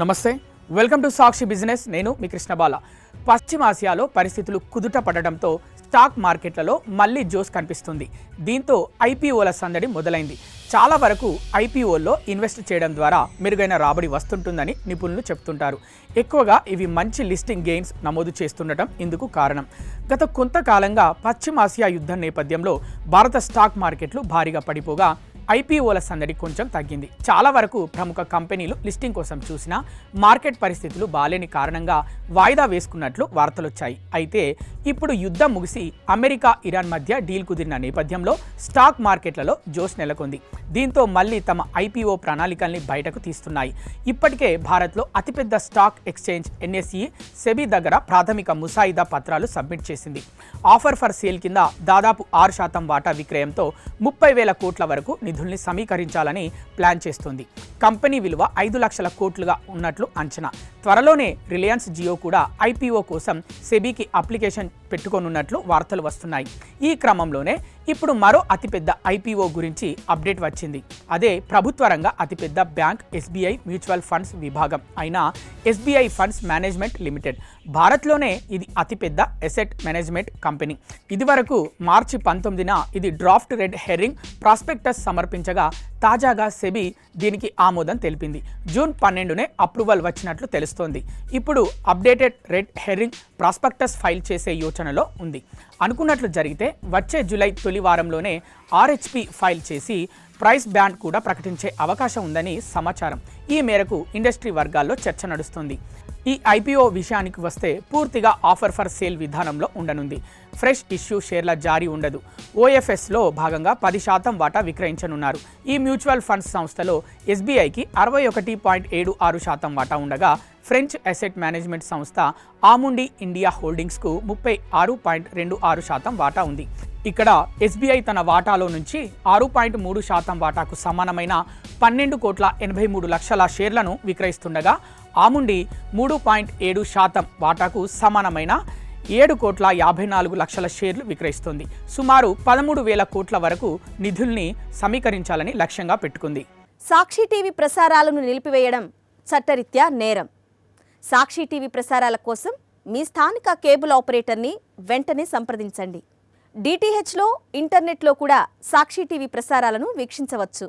నమస్తే, welcome to Sakshi business. నేను మీ కృష్ణబాల. పశ్చిమాసియాలో పరిస్థితులు కుదుట పడడంతో స్టాక్ మార్కెట్లలో మళ్ళీ జోస్ కనిపిస్తుంది. దీంతో ఐపీఓల సందడి మొదలైంది. చాలా వరకు ఐపీఓల్లో ఇన్వెస్ట్ చేయడం ద్వారా మెరుగైన రాబడి వస్తుంటుందని నిపుణులు చెప్తుంటారు. ఎక్కువగా ఇవి మంచి లిస్టింగ్ గెయిన్స్ నమోదు చేస్తుండటం ఇందుకు కారణం. గత కొంతకాలంగా పశ్చిమాసియా యుద్ధం నేపథ్యంలో భారత స్టాక్ మార్కెట్లు భారీగా పడిపోగా ఐపీఓల సందడి కొంచెం తగ్గింది. చాలా వరకు ప్రముఖ కంపెనీలు లిస్టింగ్ కోసం చూసినా మార్కెట్ పరిస్థితులు బాలేని కారణంగా వాయిదా వేసుకున్నట్లు వార్తలొచ్చాయి. అయితే ఇప్పుడు యుద్ధం ముగిసి అమెరికా ఇరాన్ మధ్య డీల్ కుదిరిన నేపథ్యంలో స్టాక్ మార్కెట్లలో జోష్ నెలకొంది. దీంతో మళ్ళీ తమ ఐపీఓ ప్రణాళికల్ని బయటకు తీస్తున్నాయి. ఇప్పటికే భారత్లో అతిపెద్ద స్టాక్ ఎక్స్చేంజ్ ఎన్ఎస్ఈ సెబీ దగ్గర ప్రాథమిక ముసాయిదా పత్రాలు సబ్మిట్ చేసింది. ఆఫర్ ఫర్ సేల్ కింద దాదాపు 6% వాటా విక్రయంతో 30,000 కోట్ల వరకు నిధుల్ని సమీకరించాలని ప్లాన్ చేస్తోంది. కంపెనీ విలువ 5 లక్షల కోట్లుగా ఉన్నట్లు అంచనా. త్వరలోనే రిలయన్స్ జియో కూడా ఐపీఓ కోసం సెబీకి అప్లికేషన్ పెట్టుకోనున్నట్లు వార్తలు వస్తున్నాయి. ఈ క్రమంలోనే ఇప్పుడు మరో అతిపెద్ద ఐపీఓ గురించి అప్డేట్ వచ్చింది. అదే ప్రభుత్వ రంగ అతిపెద్ద బ్యాంక్ ఎస్బీఐ మ్యూచువల్ ఫండ్స్ విభాగం అయిన ఎస్బీఐ ఫండ్స్ మేనేజ్మెంట్ లిమిటెడ్. భారత్లోనే ఇది అతిపెద్ద అసెట్ మేనేజ్మెంట్ కంపెనీ. ఇదివరకు మార్చి 19న ఇది డ్రాఫ్ట్ రెడ్ హెర్రింగ్ ప్రాస్పెక్టస్ సమర్పించగా తాజాగా సెబీ దీనికి ఆమోదం తెలిపింది. జూన్ 12నే అప్రూవల్ వచ్చినట్లు తెలుస్తోంది. ఇప్పుడు updated red herring prospectus file చేసే యోచనలో ఉంది. అనుకున్నట్లు జరిగితే వచ్చే జూలై తొలి వారంలోనే ఆర్హెచ్పి ఫైల్ చేసి ప్రైస్ బ్యాండ్ కూడా ప్రకటించే అవకాశం ఉందని సమాచారం. ఈ మేరకు ఇండస్ట్రీ వర్గాల్లో చర్చ నడుస్తుంది. ఈ ఐపీఓ విషయానికి వస్తే పూర్తిగా ఆఫర్ ఫర్ సేల్ విధానంలో ఉండనుంది. ఫ్రెష్ ఇష్యూ షేర్ల జారీ ఉండదు. ఓఎఫ్ఎస్లో భాగంగా 10% వాటా విక్రయించనున్నారు. ఈ మ్యూచువల్ ఫండ్స్ సంస్థలో ఎస్బీఐకి 61.76% వాటా ఉండగా ఫ్రెంచ్ అసెట్ మేనేజ్మెంట్ సంస్థ ఆముండి ఇండియా హోల్డింగ్స్కు 36.26% వాటా ఉంది. ఇక్కడ ఎస్బీఐ తన వాటాలో నుంచి 6.3% వాటాకు సమానమైన 12,83 లక్షల షేర్లను విక్రయిస్తుండగా ఆముండి 3.7% వాటాకు సమానమైన 7,54 లక్షల షేర్లు విక్రయిస్తుంది. సుమారు 13,000 కోట్ల వరకు నిధుల్ని సమీకరించాలని లక్ష్యంగా పెట్టుకుంది. సాక్షి టీవీ ప్రసారాలను నిలిపివేయడం చట్టరీత్యా నేరం. సాక్షి టీవీ ప్రసారాల కోసం మీ స్థానిక కేబుల్ ఆపరేటర్ని వెంటనే సంప్రదించండి. డిటిహెచ్లో, ఇంటర్నెట్లో కూడా సాక్షి టీవీ ప్రసారాలను వీక్షించవచ్చు.